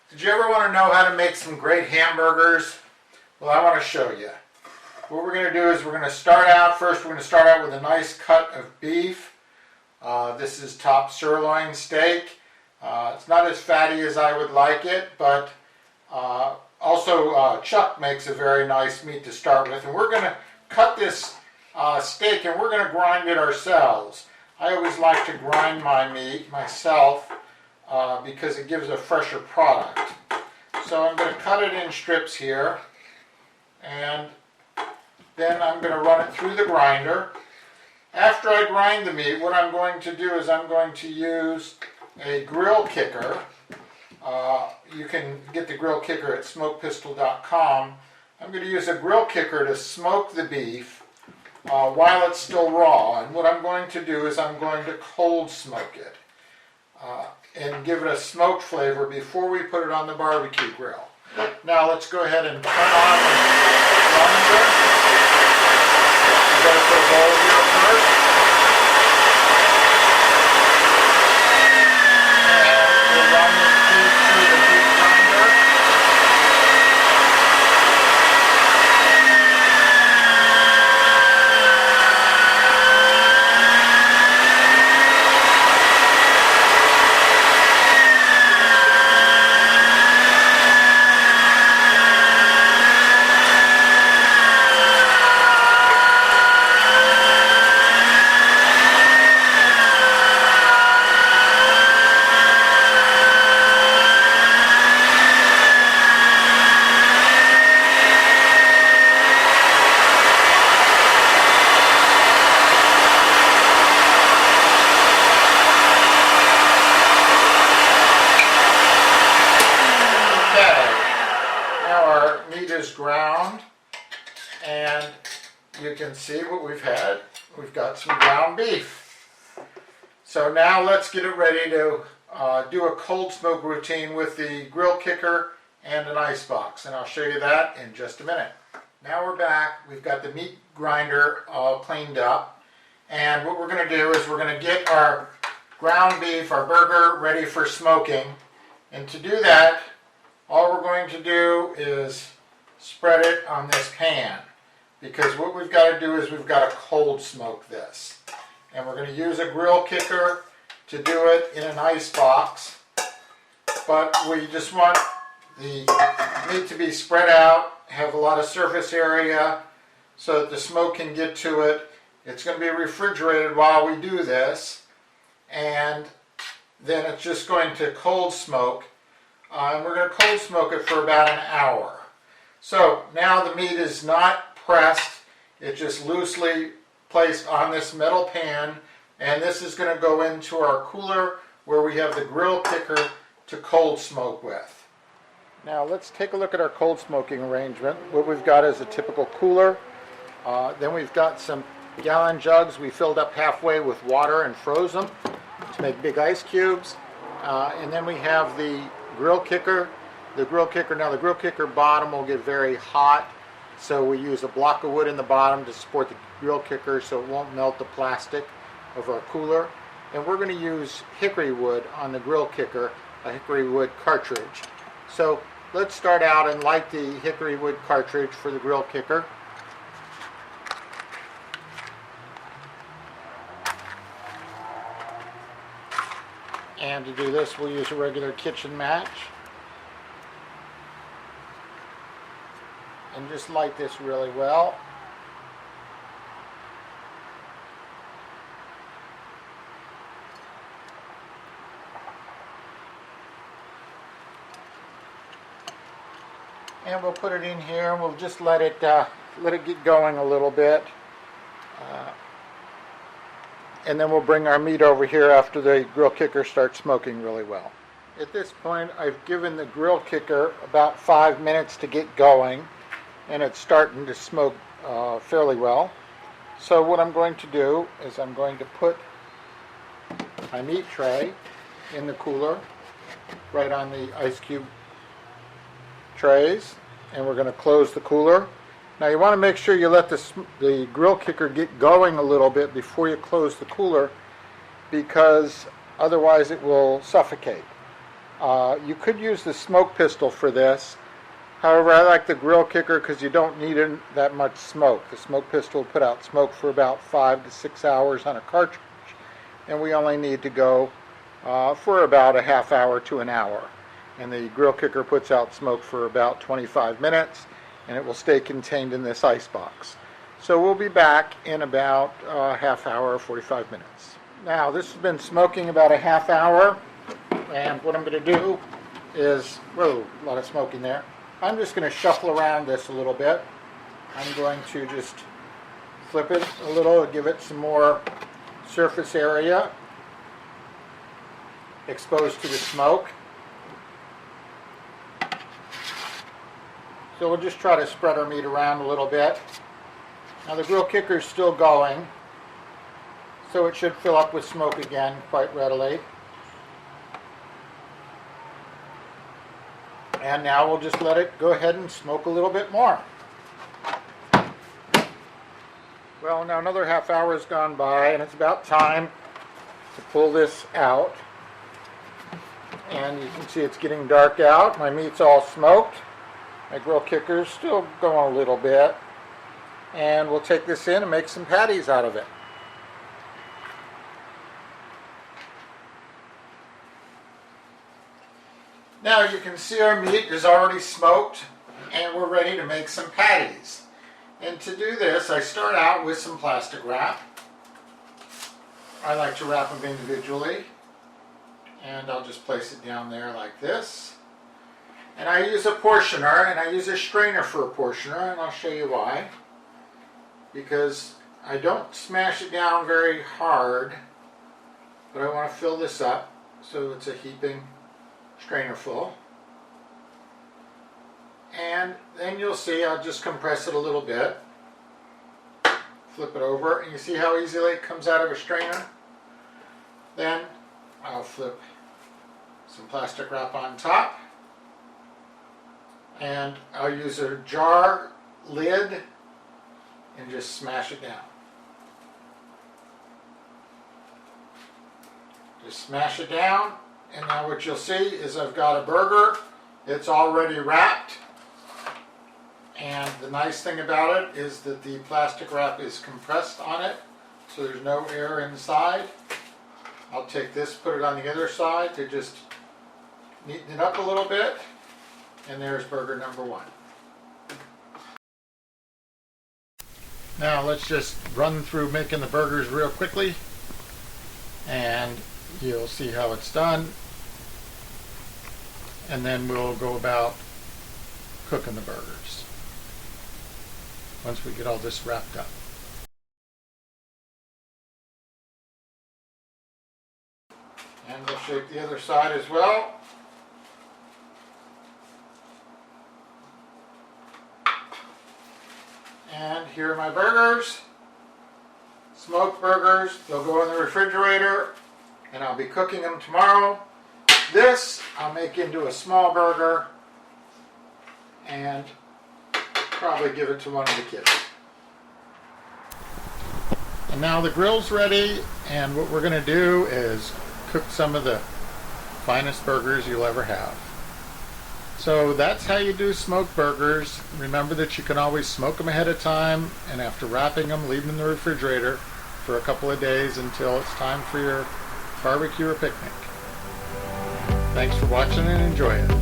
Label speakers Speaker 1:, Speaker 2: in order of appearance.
Speaker 1: Did you ever want to know how to make some great hamburgers? Well, I want to show you. What we're going to do is we're going to start out with a nice cut of beef. This is top sirloin steak. It's not as fatty as I would like it, but also Chuck makes a very nice meat to start with. And we're going to cut this steak and we're going to grind it ourselves. I always like to grind my meat myself because it gives a fresher product. So I'm going to cut it in strips here, and then I'm going to run it through the grinder. After I grind the meat, what I'm going to do is I'm going to use a grill kicker. You can get the grill kicker at smokepistol.com. I'm going to use a grill kicker to smoke the beef while it's still raw. And what I'm going to do is I'm going to cold smoke it and give it a smoked flavor before we put it on the barbecue grill. Now let's go ahead and turn on the grinder. I'm going to put a bowl here first. And we'll run this beef through the beef grinder. Is ground, and you can see what we've had. We've got some ground beef. So now let's get it ready to do a cold smoke routine with the grill kicker and an ice box, and I'll show you that in just a minute. Now we're back. We've got the meat grinder all cleaned up, and what we're going to do is we're going to get our ground beef, our burger, ready for smoking. And to do that, all we're going to do is spread it on this pan, because what we've got to do is we've got to cold smoke this, and we're going to use a grill kicker to do it in an ice box, but we just want the meat to be spread out, have a lot of surface area so that the smoke can get to it. It's going to be refrigerated while we do this, and then it's just going to cold smoke, and we're going to cold smoke it for about an hour. So now the meat is not pressed, it's just loosely placed on this metal pan, and this is going to go into our cooler where we have the grill kicker to cold smoke with. Now let's take a look at our cold smoking arrangement. What we've got is a typical cooler, then we've got some gallon jugs we filled up halfway with water and froze them to make big ice cubes, and then we have the grill kicker. The grill kicker bottom will get very hot, so we use a block of wood in the bottom to support the grill kicker so it won't melt the plastic of our cooler. And we're going to use hickory wood on the grill kicker, a hickory wood cartridge. So let's start out and light the hickory wood cartridge for the grill kicker. And to do this, we'll use a regular kitchen match. And just light this really well. And we'll put it in here, and we'll just let it get going a little bit. And then we'll bring our meat over here after the grill kicker starts smoking really well. At this point, I've given the grill kicker about 5 minutes to get going, and it's starting to smoke fairly well. So what I'm going to do is I'm going to put my meat tray in the cooler right on the ice cube trays, and we're going to close the cooler. Now you want to make sure you let the grill kicker get going a little bit before you close the cooler, because otherwise it will suffocate. You could use the smoke pistol for this. However, I like the grill kicker because you don't need that much smoke. The smoke pistol will put out smoke for about 5 to 6 hours on a cartridge, and we only need to go for about a half hour to an hour. And the grill kicker puts out smoke for about 25 minutes, and it will stay contained in this ice box. So we'll be back in about a half hour, 45 minutes. Now, this has been smoking about a half hour, and what I'm going to do is, whoa, a lot of smoking there. I'm just going to shuffle around this a little bit. I'm going to just flip it a little and give it some more surface area exposed to the smoke. So we'll just try to spread our meat around a little bit. Now the grill kicker is still going, so it should fill up with smoke again quite readily. And now we'll just let it go ahead and smoke a little bit more. Well, now another half hour has gone by, and it's about time to pull this out. And you can see it's getting dark out. My meat's all smoked. My grill kicker's still going a little bit. And we'll take this in and make some patties out of it. Now you can see our meat is already smoked and we're ready to make some patties. And to do this, I start out with some plastic wrap. I like to wrap them individually. And I'll just place it down there like this. And I use a portioner, and I use a strainer for a portioner, and I'll show you why. Because I don't smash it down very hard, but I want to fill this up so it's a heaping strainer full. And then you'll see I'll just compress it a little bit, flip it over, and you see how easily it comes out of a strainer? Then I'll flip some plastic wrap on top, and I'll use a jar lid and just smash it down. Just smash it down, and now what you'll see is I've got a burger. It's already wrapped, and the nice thing about it is that the plastic wrap is compressed on it, so there's no air inside. I'll take this, put it on the other side to just neaten it up a little bit, and there's burger number one. Now let's just run through making the burgers real quickly, and you'll see how it's done, and then we'll go about cooking the burgers once we get all this wrapped up. And we'll shape the other side as well. And here are my burgers, smoked burgers. They'll go in the refrigerator, and I'll be cooking them tomorrow. This I'll make into a small burger and probably give it to one of the kids. And now the grill's ready, and what we're going to do is cook some of the finest burgers you'll ever have. So that's how you do smoked burgers. Remember that you can always smoke them ahead of time, and after wrapping them, leave them in the refrigerator for a couple of days until it's time for your barbecue or picnic. Thanks for watching and enjoy it.